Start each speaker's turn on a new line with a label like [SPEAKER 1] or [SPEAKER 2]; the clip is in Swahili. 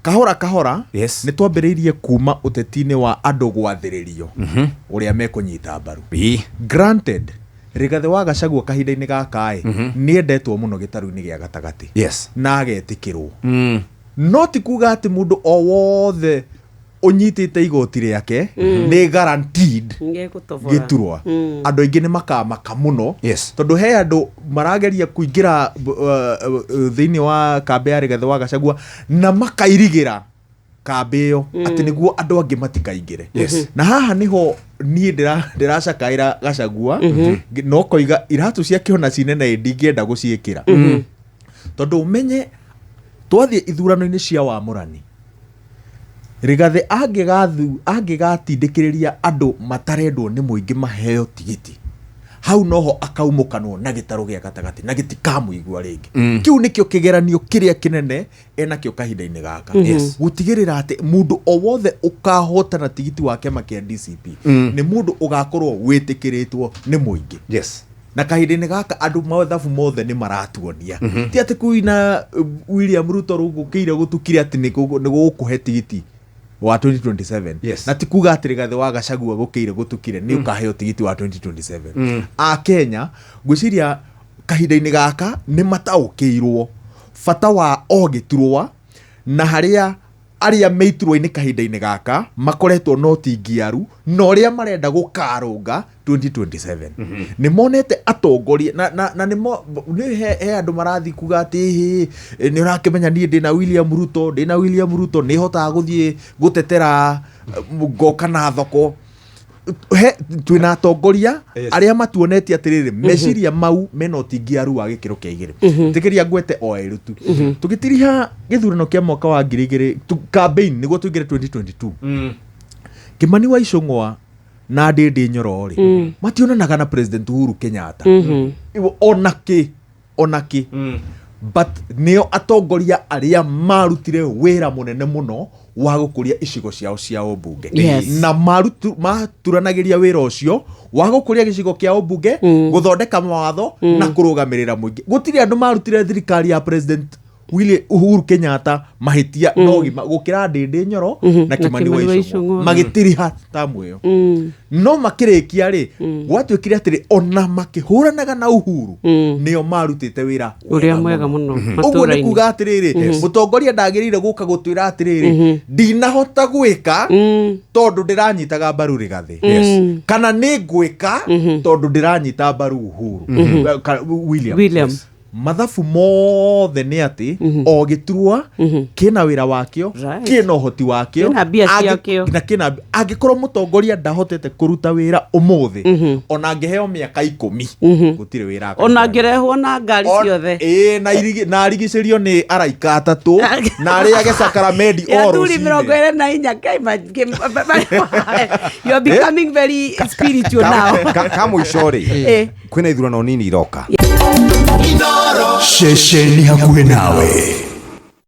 [SPEAKER 1] kahora nĩ twambĩrĩirie kuma ũteti-inĩ wa andũ gwathĩrĩrio ũrĩa mekũnyita mbaru. Granted Rigathi wa Gachagua kahinda-inĩ gaka nĩ endetwo mũno gĩtarũ-inĩ gĩa gatagatĩ na agetĩkĩrwo. No ti kuga atĩ mũndũ o wothe ũnyitĩte igoti rĩake nĩ guaranteed gĩturwa. Andũ aingĩ nĩ makamaka mũno tondũ he andũ marageria kũingĩra thĩinĩ wa kambĩ ya Rigathi wa Gachagua na makairigĩra kambĩ ĩyo atĩ nĩguo andũ angĩ matikaingĩre. Na haha nĩho niĩ ndĩracakaĩra Gachagua no koiga iratũ ciake ona cinene ndingĩenda gũciĩkĩra tondũ ũmenye twathiĩ ithurano-inĩ cia wamũrani Rigathi angĩgatindĩkĩrĩria andũ matarendwo nĩ mũingĩ maheo tigiti, hau noho akaumũkanwo na gĩtarũ gĩa gatagatĩ na gĩtikamũigua rĩngĩ. Kĩu nĩkĩo kĩgeranio kĩrĩa kĩnene enakĩo kahinda-inĩ gaka, gũtigĩrĩra atĩ mũndũ o wothe ũkahotana tigiti wa kĩama kĩa DCP nĩ mũndũ ũgakorwo wĩtĩkĩrĩtwo nĩ mũingĩ. Na kahinda-inĩ gaka andũ mathabu mothe nĩ maratuonia ti atĩ kuina William Ruto gũkĩire gũtukire atĩ nĩ gũkũhe tigiti wa 2027 na ti kuga atĩ Rigathi wa Gachagua gũkĩire gũtukire nĩ ũkaheo tigiti wa 2027. A Kenya gwĩciria kahinda-inĩ gaka nĩ mataũkĩirwo bata wa o gĩturwa na harĩa aria me iturwa-inĩ kahinda-inĩ gaka makoretwo no tingiaru na ũrĩa marenda gũkarũnga 2027. Nĩ monete atongoria na nĩ he andũ marathi kuga atĩ nĩ ũrakĩmenya niĩ ndĩna William Ruto nĩ hotaga gũthiĩ gũtetera ngoka na thoko. Twĩna atongoria arĩa matuonetie atĩrĩrĩ meciria mau mena ũtingiaru wa gĩkĩro kĩa igĩrĩ. Tĩkĩria ngwete o erũ tu tũgĩtiriha gĩthurano kĩa mwaka wa 2000 campaign nĩguo tũingĩre 2022 Kimani wa Icũng'wa na Ndĩndĩ Nyoro mationanaga na President Uhuru Kenyatta onaki but nĩo atongoria arĩa marutire wĩra mũnene mũno wa gũkũria icigo ciao cia ũmbunge na maturanagĩria wĩra ũcio wa gũkũria gĩcigo kĩa ũmbunge gũthondeka mawatho na kũrũgamĩrĩra mũingĩ. Gũtirĩ andũ marutire thirikari ya President Uhuru Kenyatta mahĩtia no gũkĩra Ndĩndĩ Nyoro na Kimani wa Icũng'wa magĩtiriha tamu ĩyo. No makĩrĩkia rĩ gwatuĩkire atĩrĩ ona makĩhũranaga na Uhuru nĩo marutĩte wĩra
[SPEAKER 2] ũrĩa mwega mũno
[SPEAKER 1] ũguo nĩ kuga atĩrĩrĩ mũtongoria ndagĩrĩire gũka gũtwĩra atĩrĩrĩ ndinahota gwĩka tondũ ndĩranyitaga mbaru Rigathi kana nĩ ngwĩka tondũ ndĩranyita mbaru Uhuru William. Mathabu mothe nĩ atĩ o gĩturwa kĩna wĩra wakĩo kĩna ũhoti wakĩo na kĩna angĩkorwo mũtongoria ndahotete kũruta wĩra ũmũthĩ ona angĩheo mĩaka 10 gũtirĩ wĩra
[SPEAKER 2] ona angĩrehwo na ngari ciothe
[SPEAKER 1] na arigicĩrio nĩ araika atatũ na arĩage Sacramento
[SPEAKER 2] you're becoming very spiritual now.
[SPEAKER 3] Kamũico rĩ kwĩna ithurano nini iroka
[SPEAKER 4] Inooro. Shesheni hakuhĩ nawe.